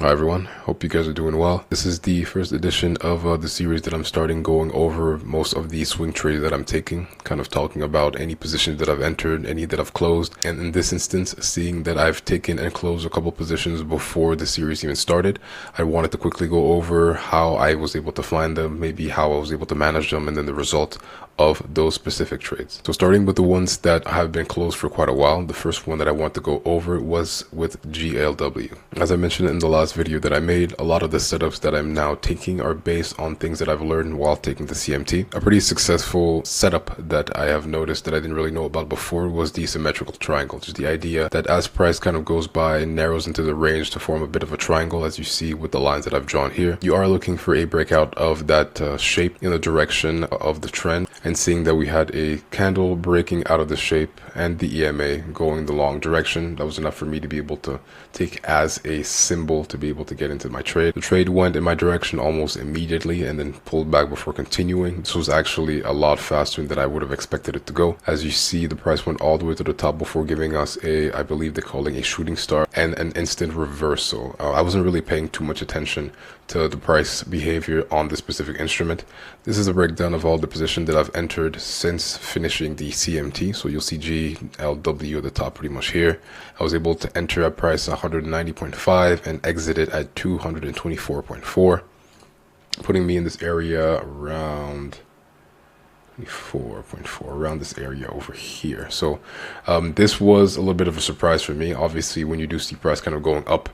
Hi everyone, hope you guys are doing well. This is the first edition of the series that I'm starting, going over most of the swing trades that I'm taking, kind of talking about any positions that I've entered, any that I've closed, and in this instance, seeing that I've taken and closed a couple positions before the series even started, I wanted to quickly go over how I was able to find them, maybe how I was able to manage them, and then the result of those specific trades. So starting with the ones that have been closed for quite a while, the first one that I want to go over was with GLW. As I mentioned in the last video that I made, a lot of the setups that I'm now taking are based on things that I've learned while taking the CMT. A pretty successful setup that I have noticed that I didn't really know about before was the symmetrical triangle. Just the idea that as price kind of goes by and narrows into the range to form a bit of a triangle, as you see with the lines that I've drawn here, you are looking for a breakout of that shape in the direction of the trend. And seeing that we had a candle breaking out of the shape and the EMA going the long direction, that was enough for me to be able to take as a symbol to be able to get into my trade. The trade went in my direction almost immediately and then pulled back before continuing. This was actually a lot faster than I would have expected it to go. As you see, the price went all the way to the top before giving us I believe they're calling a shooting star and an instant reversal. I wasn't really paying too much attention to the price behavior on this specific instrument. This is a breakdown of all the positions that I've entered since finishing the CMT. So you'll see GLW at the top pretty much here. I was able to enter at price 190.5 and exit it at 224.4, putting me in this area around 24.4, around this area over here. So this was a little bit of a surprise for me. Obviously, when you do see price kind of going up,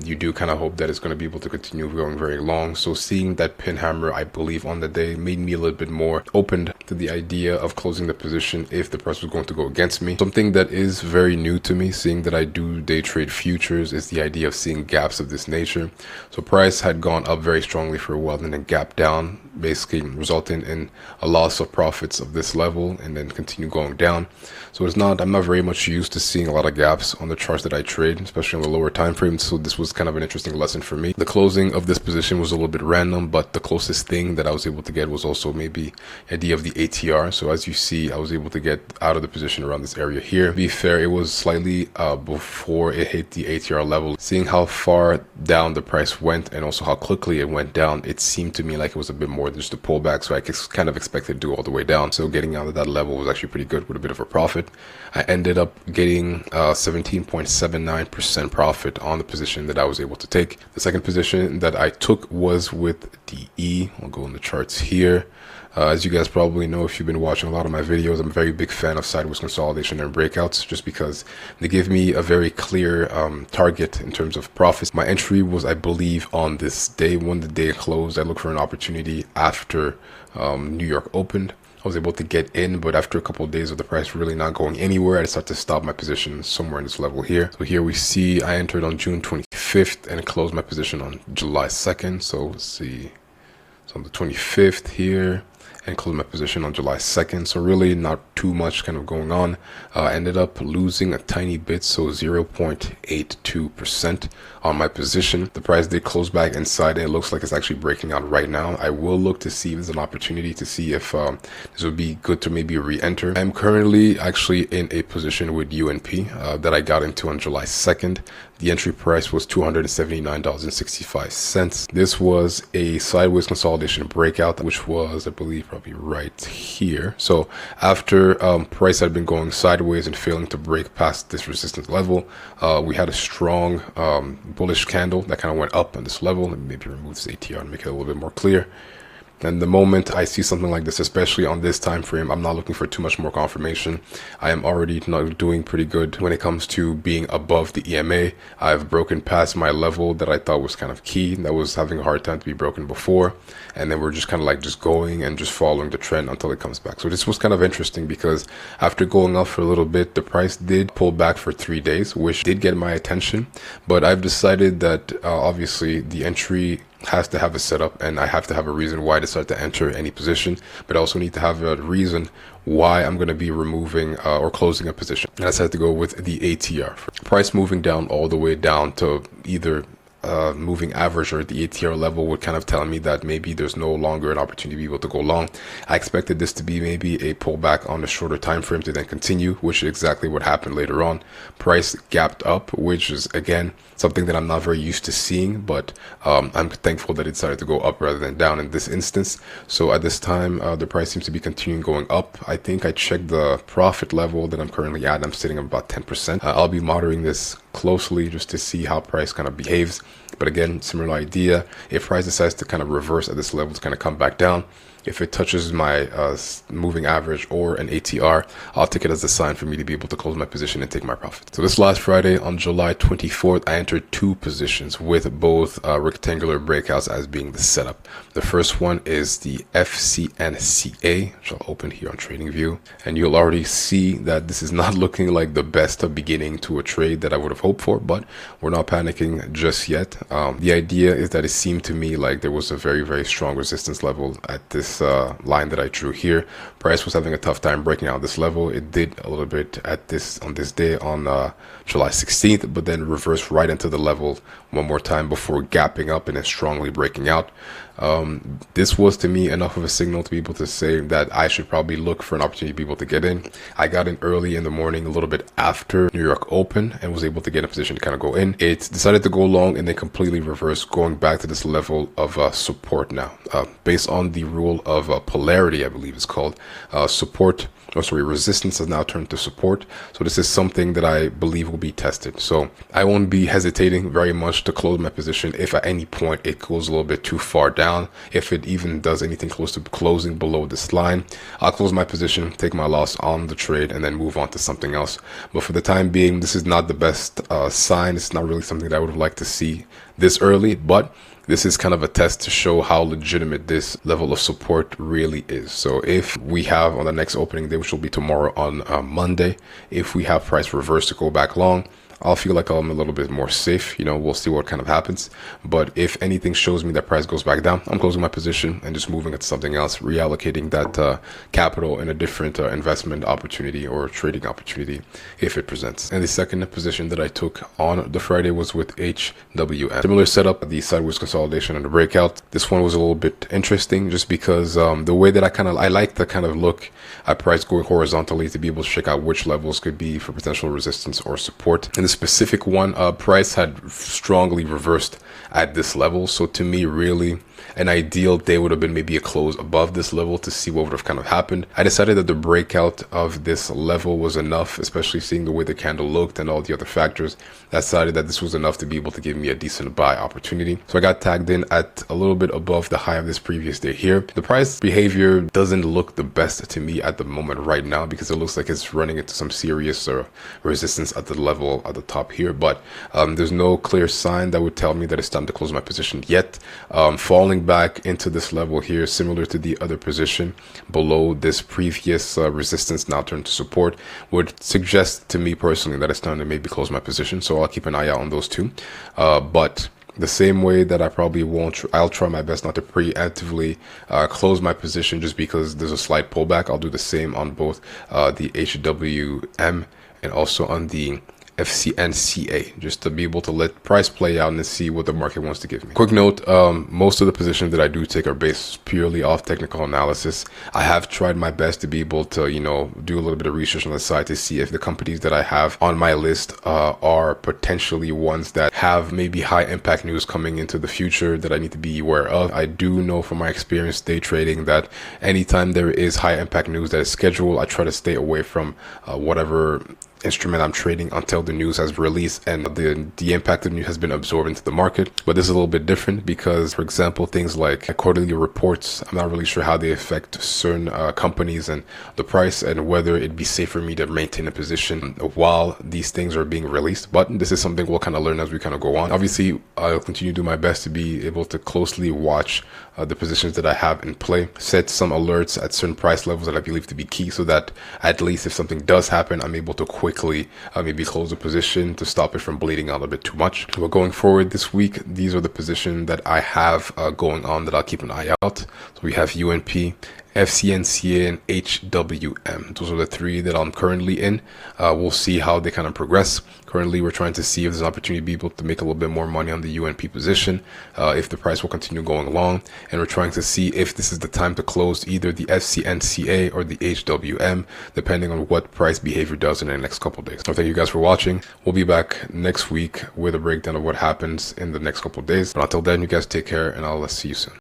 you do kind of hope that it's going to be able to continue going very long. So seeing that pin hammer, I believe, on the day made me a little bit more open to the idea of closing the position if the price was going to go against me. Something that is very new to me, seeing that I do day trade futures, is the idea of seeing gaps of this nature. So price had gone up very strongly for a while, then a gap down, basically resulting in a loss of profits of this level and then continue going down. So I'm not very much used to seeing a lot of gaps on the charts that I trade, especially on the lower time frame. So this was kind of an interesting lesson for me. The closing of this position was a little bit random, but the closest thing that I was able to get was also maybe the idea of the ATR. So as you see, I was able to get out of the position around this area here. To be fair, it was slightly before it hit the ATR level. Seeing how far down the price went and also how quickly it went down, it seemed to me like it was a bit more than just a pullback. So I kind of expected to do all the way down. So getting out of that level was actually pretty good with a bit of a profit. I ended up getting 17.79% profit on the position that I was able to take. The second position that I took was with DE. I'll go in the charts here. As you guys probably know, if you've been watching a lot of my videos, I'm a very big fan of sideways consolidation and breakouts, just because they give me a very clear target in terms of profits. My entry was, I believe, on this day. When the day closed, I looked for an opportunity after New York opened. I was able to get in, but after a couple of days of the price really not going anywhere, I decided to stop my position somewhere in this level here. So here we see I entered on June 25th and closed my position on July 2nd. So let's see. So on the 25th here, and closed my position on July 2nd. So really not too much kind of going on. Ended up losing a tiny bit, so 0.82% on my position. The price did close back inside and it looks like it's actually breaking out right now. I will look to see if there's an opportunity to see if this would be good to maybe re-enter. I'm currently actually in a position with UNP that I got into on July 2nd. The entry price was $279.65. This was a sideways consolidation breakout, which was, I believe, probably right here. So after price had been going sideways and failing to break past this resistance level, we had a strong bullish candle that kind of went up on this level. Let me maybe remove this ATR and make it a little bit more clear. And the moment I see something like this, especially on this time frame, I'm not looking for too much more confirmation. I am already not doing pretty good when it comes to being above the EMA. I've broken past my level that I thought was kind of key, that was having a hard time to be broken before. And then we're just kind of like just going and just following the trend until it comes back. So this was kind of interesting because after going up for a little bit, the price did pull back for 3 days, which did get my attention. But I've decided that obviously the entry has to have a setup and I have to have a reason why I decide to enter any position, but I also need to have a reason why I'm going to be removing or closing a position. And I decided to go with the ATR. Price moving down all the way down to either moving average or the ATR level would kind of tell me that maybe there's no longer an opportunity to be able to go long. I expected this to be maybe a pullback on the shorter time frame to then continue, which is exactly what happened later on. Price gapped up, which is again something that I'm not very used to seeing, but I'm thankful that it decided to go up rather than down in this instance. So at this time, the price seems to be continuing going up. I think I checked the profit level that I'm currently at. I'm sitting at about 10%. I'll be monitoring this closely just to see how price kind of behaves. But again, similar idea. If price decides to kind of reverse at this level to kind of come back down, if it touches my moving average or an ATR, I'll take it as a sign for me to be able to close my position and take my profit. So this last Friday on July 24th, I entered 2 positions with both rectangular breakouts as being the setup. The first one is the FCNCA, which I'll open here on TradingView. And you'll already see that this is not looking like the best beginning to a trade that I would have hoped for, but we're not panicking just yet. The idea is that it seemed to me like there was a very, very strong resistance level at this line that I drew here. Price was having a tough time breaking out this level. It did a little bit on this day on July 16th, but then reversed right into the level one more time before gapping up and then strongly breaking out. This was to me enough of a signal to be able to say that I should probably look for an opportunity to be able to get in. I got in early in the morning, a little bit after New York open, and was able to get in a position to kind of go in. It decided to go long and then completely reverse, going back to this level of support now. Based on the rule of polarity, I believe it's called, resistance has now turned to support. So this is something that I believe will be tested. So I won't be hesitating very much to close my position if at any point it goes a little bit too far down. If it even does anything close to closing below this line, I'll close my position, take my loss on the trade, and then move on to something else. But for the time being, this is not the best sign. It's not really something that I would have liked to see this early, but this is kind of a test to show how legitimate this level of support really is. So if we have on the next opening day, which will be tomorrow on Monday, if we have price reverse to go back long, I'll feel like I'm a little bit more safe. We'll see what kind of happens. But if anything shows me that price goes back down, I'm closing my position and just moving it to something else, reallocating that capital in a different investment opportunity or trading opportunity if it presents. And the second position that I took on the Friday was with HWM. Similar setup, the sideways consolidation and the breakout. This one was a little bit interesting just because the way that I like to kind of look at price going horizontally to be able to check out which levels could be for potential resistance or support. And the specific one, price had strongly reversed at this level. So to me, really, an ideal day would have been maybe a close above this level to see what would have kind of happened. I decided that the breakout of this level was enough, especially seeing the way the candle looked and all the other factors. I decided that this was enough to be able to give me a decent buy opportunity. So I got tagged in at a little bit above the high of this previous day here. The price behavior doesn't look the best to me at the moment right now because it looks like it's running into some serious resistance at the level at the top here. But there's no clear sign that would tell me that it's time to close my position yet. Falling back into this level here, similar to the other position below this previous resistance now turned to support, would suggest to me personally that it's time to maybe close my position. So I'll keep an eye out on those two. But the same way that I probably won't, I'll try my best not to preemptively close my position just because there's a slight pullback. I'll do the same on both the HWM and also on the FCNCA, just to be able to let price play out and see what the market wants to give me. Quick note, most of the positions that I do take are based purely off technical analysis. I have tried my best to be able to, do a little bit of research on the side to see if the companies that I have on my list are potentially ones that have maybe high impact news coming into the future that I need to be aware of. I do know from my experience day trading that anytime there is high impact news that is scheduled, I try to stay away from whatever instrument I'm trading until the news has released and the impact of the news has been absorbed into the market. But this is a little bit different because, for example, things like quarterly reports, I'm not really sure how they affect certain companies and the price and whether it'd be safe for me to maintain a position while these things are being released. But this is something we'll kind of learn as we kind of go on. Obviously, I'll continue to do my best to be able to closely watch the positions that I have in play, set some alerts at certain price levels that I believe to be key so that at least if something does happen, I'm able to quickly maybe close the position to stop it from bleeding out a bit too much. But going forward this week, these are the positions that I have going on that I'll keep an eye out. So we have UNP, FCNCA, and HWM. Those are the three that I'm currently in. We'll see how they kind of progress. Currently, we're trying to see if there's an opportunity to be able to make a little bit more money on the UNP position, if the price will continue going along. And we're trying to see if this is the time to close either the FCNCA or the HWM, depending on what price behavior does in the next couple of days. So thank you guys for watching. We'll be back next week with a breakdown of what happens in the next couple of days. But until then, you guys take care, and I'll see you soon.